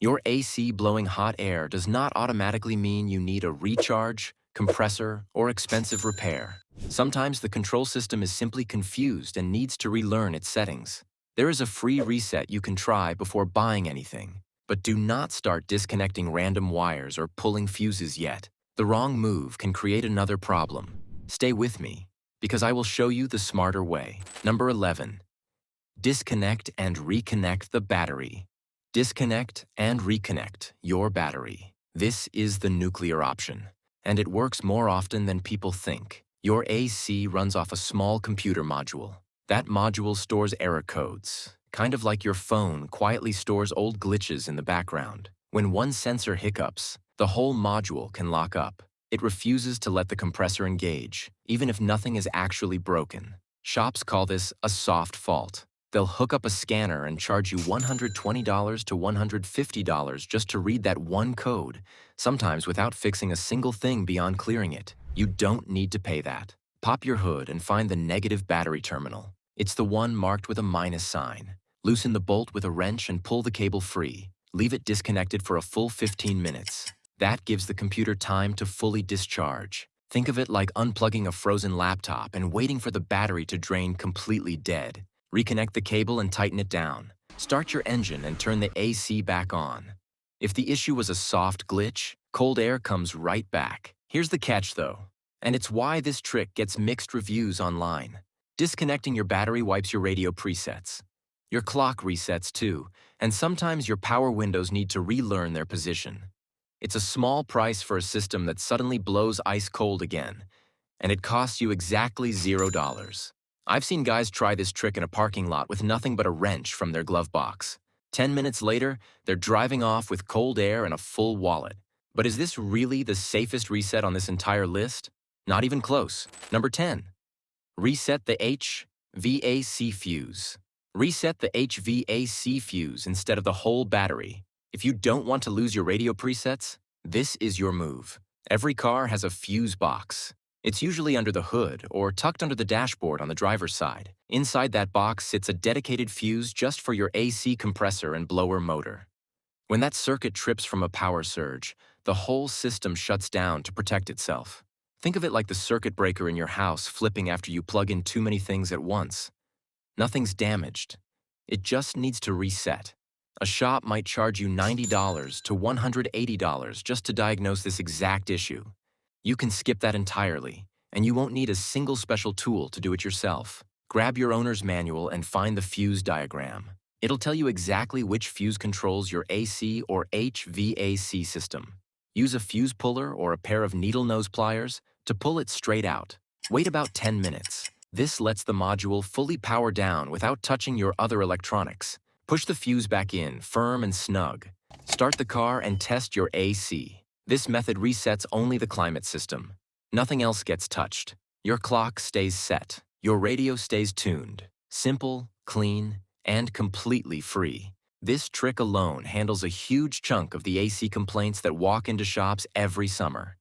Your AC blowing hot air does not automatically mean you need a recharge, compressor, or expensive repair. Sometimes the control system is simply confused and needs to relearn its settings. There is a free reset you can try before buying anything, but do not start disconnecting random wires or pulling fuses yet. The wrong move can create another problem. Stay with me, because I will show you the smarter way. Number 11. Disconnect and reconnect the battery. Disconnect and reconnect your battery. This is the nuclear option, and it works more often than people think. Your AC runs off a small computer module. That module stores error codes, kind of like your phone quietly stores old glitches in the background. When one sensor hiccups, the whole module can lock up. It refuses to let the compressor engage, even if nothing is actually broken. Shops call this a soft fault. They'll hook up a scanner and charge you $120 to $150 just to read that one code, sometimes without fixing a single thing beyond clearing it. You don't need to pay that. Pop your hood and find the negative battery terminal. It's the one marked with a minus sign. Loosen the bolt with a wrench and pull the cable free. Leave it disconnected for a full 15 minutes. That gives the computer time to fully discharge. Think of it like unplugging a frozen laptop and waiting for the battery to drain completely dead. Reconnect the cable and tighten it down. Start your engine and turn the AC back on. If the issue was a soft glitch, cold air comes right back. Here's the catch though, and it's why this trick gets mixed reviews online. Disconnecting your battery wipes your radio presets. Your clock resets too, and sometimes your power windows need to relearn their position. It's a small price for a system that suddenly blows ice cold again, and it costs you exactly $0. I've seen guys try this trick in a parking lot with nothing but a wrench from their glove box. 10 minutes later, they're driving off with cold air and a full wallet. But is this really the safest reset on this entire list? Not even close. Number 10. Reset the HVAC fuse. Reset the HVAC fuse instead of the whole battery. If you don't want to lose your radio presets, this is your move. Every car has a fuse box. It's usually under the hood or tucked under the dashboard on the driver's side. Inside that box sits a dedicated fuse just for your AC compressor and blower motor. When that circuit trips from a power surge, the whole system shuts down to protect itself. Think of it like the circuit breaker in your house flipping after you plug in too many things at once. Nothing's damaged. It just needs to reset. A shop might charge you $90 to $180 just to diagnose this exact issue. You can skip that entirely, and you won't need a single special tool to do it yourself. Grab your owner's manual and find the fuse diagram. It'll tell you exactly which fuse controls your AC or HVAC system. Use a fuse puller or a pair of needle nose pliers to pull it straight out. Wait about 10 minutes. This lets the module fully power down without touching your other electronics. Push the fuse back in, firm and snug. Start the car and test your AC. This method resets only the climate system. Nothing else gets touched. Your clock stays set. Your radio stays tuned. Simple, clean, and completely free. This trick alone handles a huge chunk of the AC complaints that walk into shops every summer.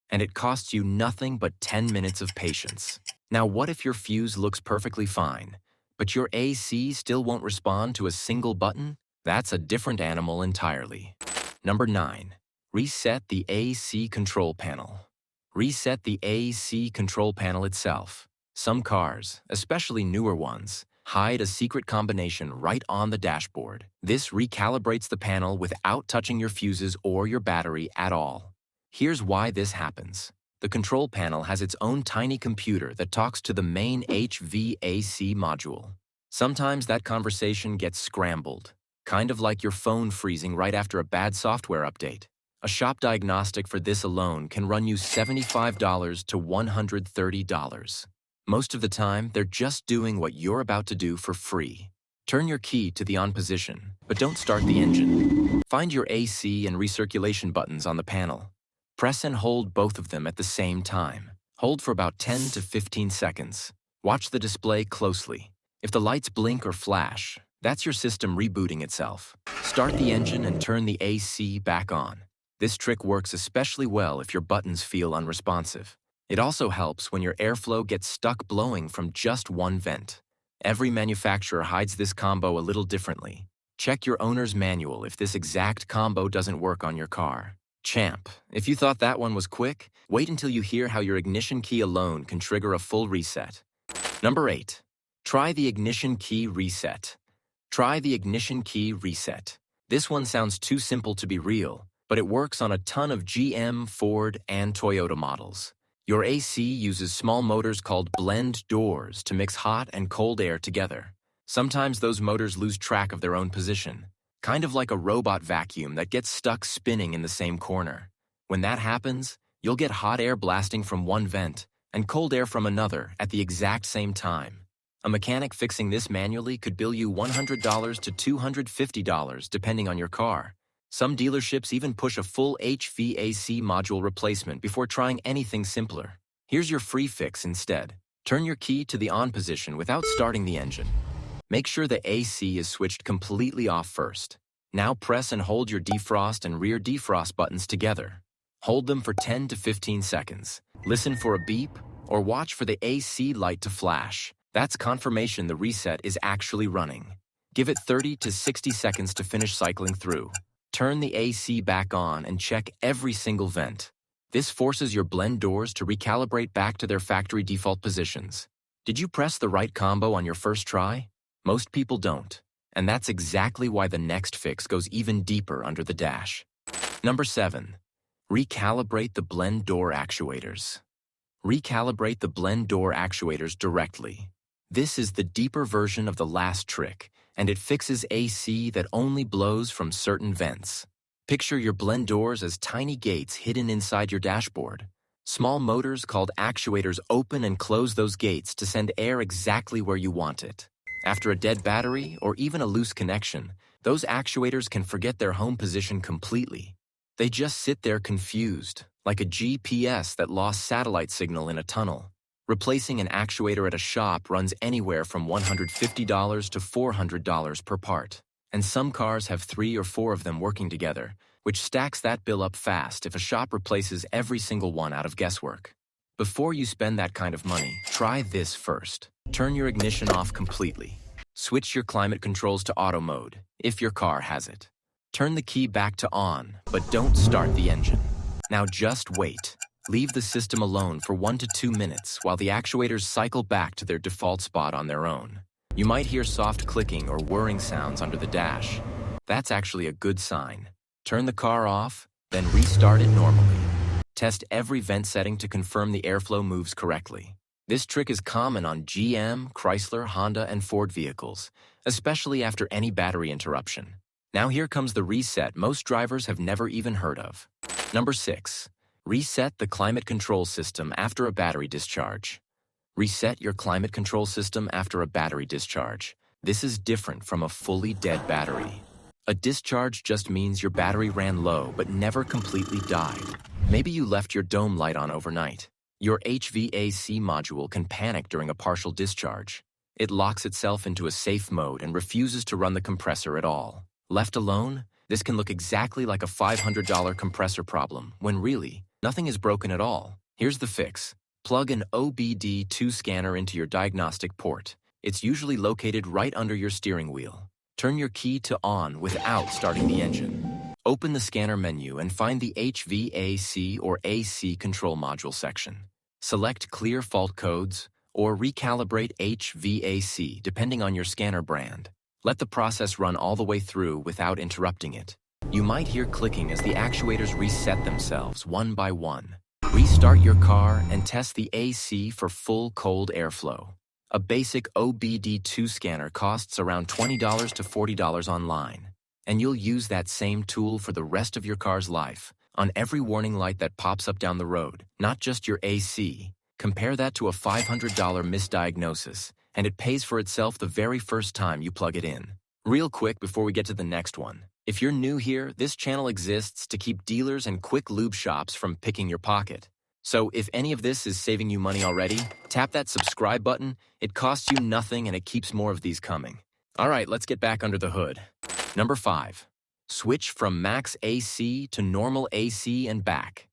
And it costs you nothing but 10 minutes of patience. Now, what if your fuse looks perfectly fine, but your AC still won't respond to a single button? That's a different animal entirely. Number 9. Reset the AC control panel. Reset the AC control panel itself. Some cars, especially newer ones, hide a secret combination right on the dashboard. This recalibrates the panel without touching your fuses or your battery at all. Here's why this happens. The control panel has its own tiny computer that talks to the main HVAC module. Sometimes that conversation gets scrambled, kind of like your phone freezing right after a bad software update. A shop diagnostic for this alone can run you $75 to $130. Most of the time, they're just doing what you're about to do for free. Turn your key to the on position, but don't start the engine. Find your AC and recirculation buttons on the panel. Press and hold both of them at the same time. Hold for about 10 to 15 seconds. Watch the display closely. If the lights blink or flash, that's your system rebooting itself. Start the engine and turn the AC back on. This trick works especially well if your buttons feel unresponsive. It also helps when your airflow gets stuck blowing from just one vent. Every manufacturer hides this combo a little differently. Check your owner's manual if this exact combo doesn't work on your car. Champ, if you thought that one was quick, wait until you hear how your ignition key alone can trigger a full reset. Number 8. Try the ignition key reset. Try the ignition key reset. This one sounds too simple to be real, but it works on a ton of GM, Ford, and Toyota models. Your AC uses small motors called blend doors to mix hot and cold air together. Sometimes those motors lose track of their own position, kind of like a robot vacuum that gets stuck spinning in the same corner. When that happens, you'll get hot air blasting from one vent and cold air from another at the exact same time. A mechanic fixing this manually could bill you $100 to $250 depending on your car. Some dealerships even push a full HVAC module replacement before trying anything simpler. Here's your free fix instead. Turn your key to the on position without starting the engine. Make sure the AC is switched completely off first. Now press and hold your defrost and rear defrost buttons together. Hold them for 10 to 15 seconds. Listen for a beep or watch for the AC light to flash. That's confirmation the reset is actually running. Give it 30 to 60 seconds to finish cycling through. Turn the AC back on and check every single vent. This forces your blend doors to recalibrate back to their factory default positions. Did you press the right combo on your first try? Most people don't, and that's exactly why the next fix goes even deeper under the dash. Number 7. Recalibrate the blend door actuators. Recalibrate the blend door actuators directly. This is the deeper version of the last trick, and it fixes AC that only blows from certain vents. Picture your blend doors as tiny gates hidden inside your dashboard. Small motors called actuators open and close those gates to send air exactly where you want it. After a dead battery or even a loose connection, those actuators can forget their home position completely. They just sit there confused, like a GPS that lost satellite signal in a tunnel. Replacing an actuator at a shop runs anywhere from $150 to $400 per part. And some cars have 3 or 4 of them working together, which stacks that bill up fast if a shop replaces every single one out of guesswork. Before you spend that kind of money, try this first. Turn your ignition off completely. Switch your climate controls to auto mode, if your car has it. Turn the key back to on, but don't start the engine. Now just wait. Leave the system alone for 1 to 2 minutes while the actuators cycle back to their default spot on their own. You might hear soft clicking or whirring sounds under the dash. That's actually a good sign. Turn the car off, then restart it normally. Test every vent setting to confirm the airflow moves correctly. This trick is common on GM, Chrysler, Honda, and Ford vehicles, especially after any battery interruption. Now here comes the reset most drivers have never even heard of. Number 6. Reset the climate control system after a battery discharge. Reset your climate control system after a battery discharge. This is different from a fully dead battery. A discharge just means your battery ran low but never completely died. Maybe you left your dome light on overnight. Your HVAC module can panic during a partial discharge. It locks itself into a safe mode and refuses to run the compressor at all. Left alone, this can look exactly like a $500 compressor problem, when really, nothing is broken at all. Here's the fix. Plug an OBD2 scanner into your diagnostic port. It's usually located right under your steering wheel. Turn your key to on without starting the engine. Open the scanner menu and find the HVAC or AC control module section. Select clear fault codes or recalibrate HVAC depending on your scanner brand. Let the process run all the way through without interrupting it. You might hear clicking as the actuators reset themselves one by one. Restart your car and test the AC for full cold airflow. A basic OBD2 scanner costs around $20 to $40 online, and you'll use that same tool for the rest of your car's life, on every warning light that pops up down the road, not just your AC. Compare that to a $500 misdiagnosis, and it pays for itself the very first time you plug it in. Real quick before we get to the next one. If you're new here, this channel exists to keep dealers and quick lube shops from picking your pocket. So if any of this is saving you money already, tap that subscribe button. It costs you nothing and it keeps more of these coming. All right, let's get back under the hood. Number 5. Switch from max AC to normal AC and back.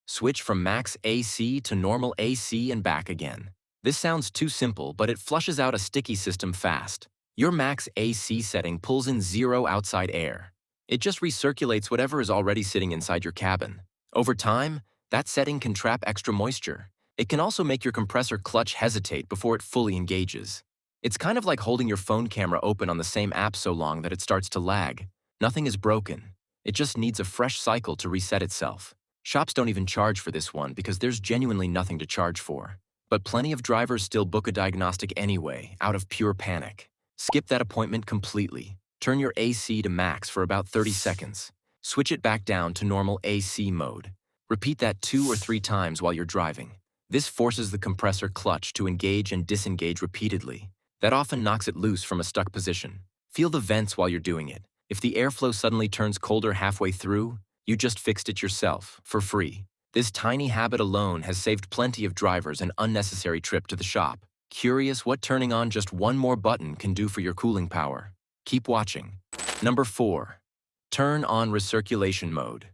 Switch from max AC to normal AC and back again. This sounds too simple, but it flushes out a sticky system fast. Your max AC setting pulls in zero outside air. It just recirculates whatever is already sitting inside your cabin. Over time, that setting can trap extra moisture. It can also make your compressor clutch hesitate before it fully engages. It's kind of like holding your phone camera open on the same app so long that it starts to lag. Nothing is broken. It just needs a fresh cycle to reset itself. Shops don't even charge for this one because there's genuinely nothing to charge for. But plenty of drivers still book a diagnostic anyway, out of pure panic. Skip that appointment completely. Turn your AC to max for about 30 seconds. Switch it back down to normal AC mode. Repeat that 2 or 3 times while you're driving. This forces the compressor clutch to engage and disengage repeatedly. That often knocks it loose from a stuck position. Feel the vents while you're doing it. If the airflow suddenly turns colder halfway through, you just fixed it yourself, for free. This tiny habit alone has saved plenty of drivers an unnecessary trip to the shop. Curious what turning on just one more button can do for your cooling power? Keep watching. Number 4. Turn on recirculation mode.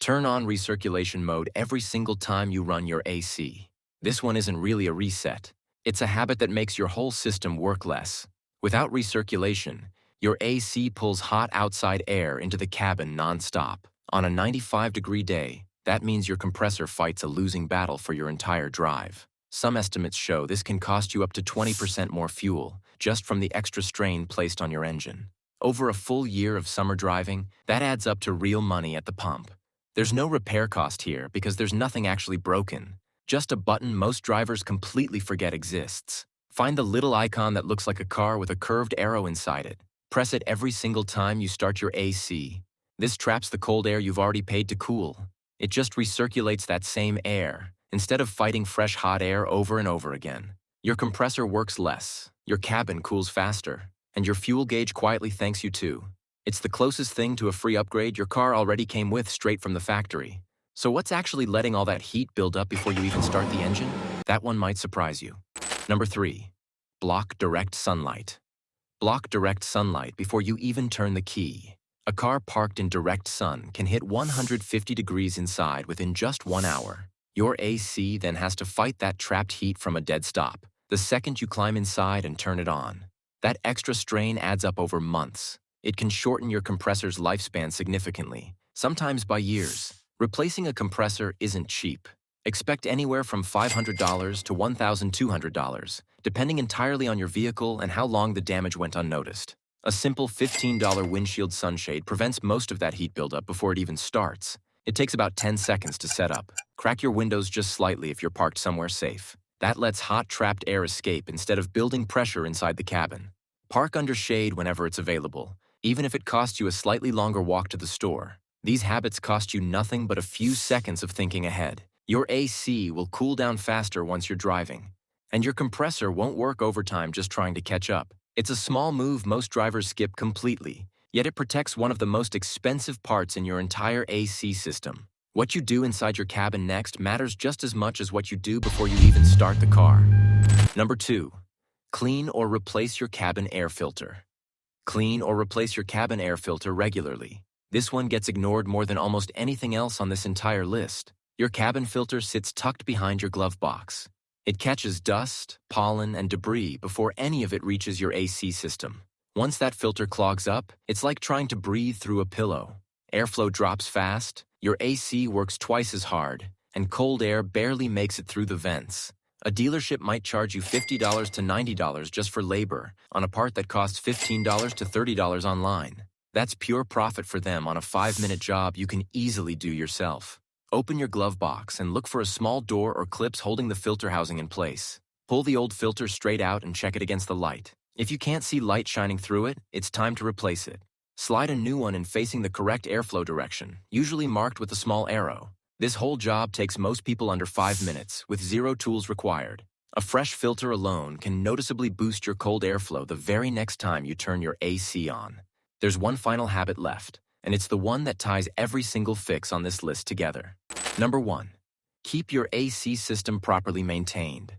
Turn on recirculation mode every single time you run your AC. This one isn't really a reset. It's a habit that makes your whole system work less. Without recirculation, your AC pulls hot outside air into the cabin non-stop. On a 95-degree day, that means your compressor fights a losing battle for your entire drive. Some estimates show this can cost you up to 20% more fuel, just from the extra strain placed on your engine. Over a full year of summer driving, that adds up to real money at the pump. There's no repair cost here because there's nothing actually broken. Just a button most drivers completely forget exists. Find the little icon that looks like a car with a curved arrow inside it. Press it every single time you start your AC. This traps the cold air you've already paid to cool. It just recirculates that same air, instead of fighting fresh hot air over and over again. Your compressor works less, your cabin cools faster, and your fuel gauge quietly thanks you too. It's the closest thing to a free upgrade your car already came with straight from the factory. So what's actually letting all that heat build up before you even start the engine? That one might surprise you. Number 3. Block direct sunlight. Block direct sunlight before you even turn the key. A car parked in direct sun can hit 150 degrees inside within just 1 hour. Your AC then has to fight that trapped heat from a dead stop, the second you climb inside and turn it on. That extra strain adds up over months. It can shorten your compressor's lifespan significantly, sometimes by years. Replacing a compressor isn't cheap. Expect anywhere from $500 to $1,200, depending entirely on your vehicle and how long the damage went unnoticed. A simple $15 windshield sunshade prevents most of that heat buildup before it even starts. It takes about 10 seconds to set up. Crack your windows just slightly if you're parked somewhere safe. That lets hot trapped air escape instead of building pressure inside the cabin. Park under shade whenever it's available, even if it costs you a slightly longer walk to the store. These habits cost you nothing but a few seconds of thinking ahead. Your AC will cool down faster once you're driving, and your compressor won't work overtime just trying to catch up. It's a small move most drivers skip completely, yet it protects one of the most expensive parts in your entire AC system. What you do inside your cabin next matters just as much as what you do before you even start the car. Number 2. Clean or replace your cabin air filter. Clean or replace your cabin air filter regularly. This one gets ignored more than almost anything else on this entire list. Your cabin filter sits tucked behind your glove box. It catches dust, pollen, and debris before any of it reaches your AC system. Once that filter clogs up, it's like trying to breathe through a pillow. Airflow drops fast, your AC works twice as hard, and cold air barely makes it through the vents. A dealership might charge you $50 to $90 just for labor on a part that costs $15 to $30 online. That's pure profit for them on a 5-minute job you can easily do yourself. Open your glove box and look for a small door or clips holding the filter housing in place. Pull the old filter straight out and check it against the light. If you can't see light shining through it, it's time to replace it. Slide a new one in facing the correct airflow direction, usually marked with a small arrow. This whole job takes most people under 5 minutes, with 0 tools required. A fresh filter alone can noticeably boost your cold airflow the very next time you turn your AC on. There's one final habit left, and it's the one that ties every single fix on this list together. Number 1. Keep your AC system properly maintained.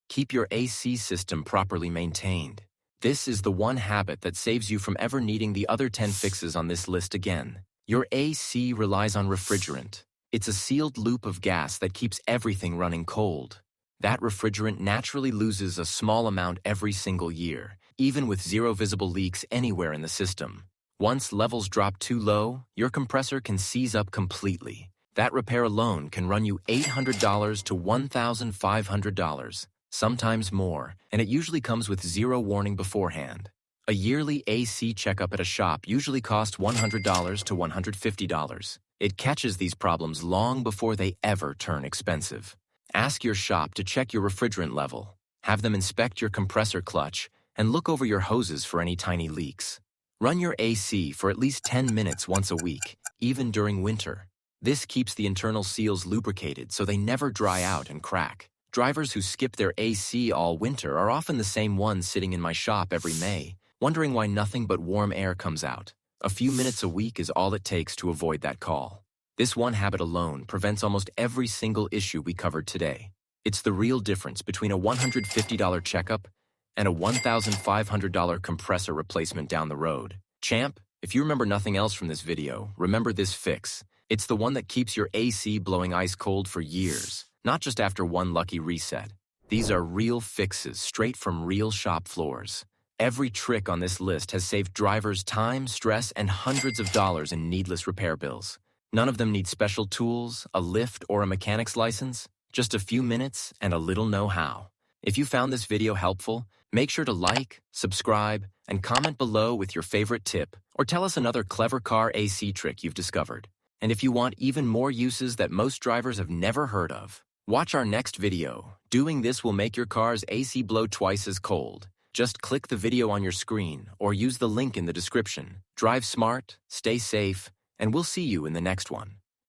Keep your AC system properly maintained. This is the one habit that saves you from ever needing the other 10 fixes on this list again. Your AC relies on refrigerant. It's a sealed loop of gas that keeps everything running cold. That refrigerant naturally loses a small amount every single year, even with zero visible leaks anywhere in the system. Once levels drop too low, your compressor can seize up completely. That repair alone can run you $800 to $1,500, sometimes more, and it usually comes with zero warning beforehand. A yearly AC checkup at a shop usually costs $100 to $150. It catches these problems long before they ever turn expensive. Ask your shop to check your refrigerant level, have them inspect your compressor clutch, and look over your hoses for any tiny leaks. Run your AC for at least 10 minutes once a week, even during winter. This keeps the internal seals lubricated so they never dry out and crack. Drivers who skip their AC all winter are often the same ones sitting in my shop every May, wondering why nothing but warm air comes out. A few minutes a week is all it takes to avoid that call. This one habit alone prevents almost every single issue we covered today. It's the real difference between a $150 checkup and a $1,500 compressor replacement down the road. Champ, if you remember nothing else from this video, remember this fix. It's the one that keeps your AC blowing ice cold for years, not just after one lucky reset. These are real fixes straight from real shop floors. Every trick on this list has saved drivers time, stress, and hundreds of dollars in needless repair bills. None of them need special tools, a lift, or a mechanic's license. Just a few minutes and a little know-how. If you found this video helpful, make sure to like, subscribe, and comment below with your favorite tip, or tell us another clever car AC trick you've discovered. And if you want even more uses that most drivers have never heard of, watch our next video. Doing this will make your car's AC blow twice as cold. Just click the video on your screen or use the link in the description. Drive smart, stay safe, and we'll see you in the next one.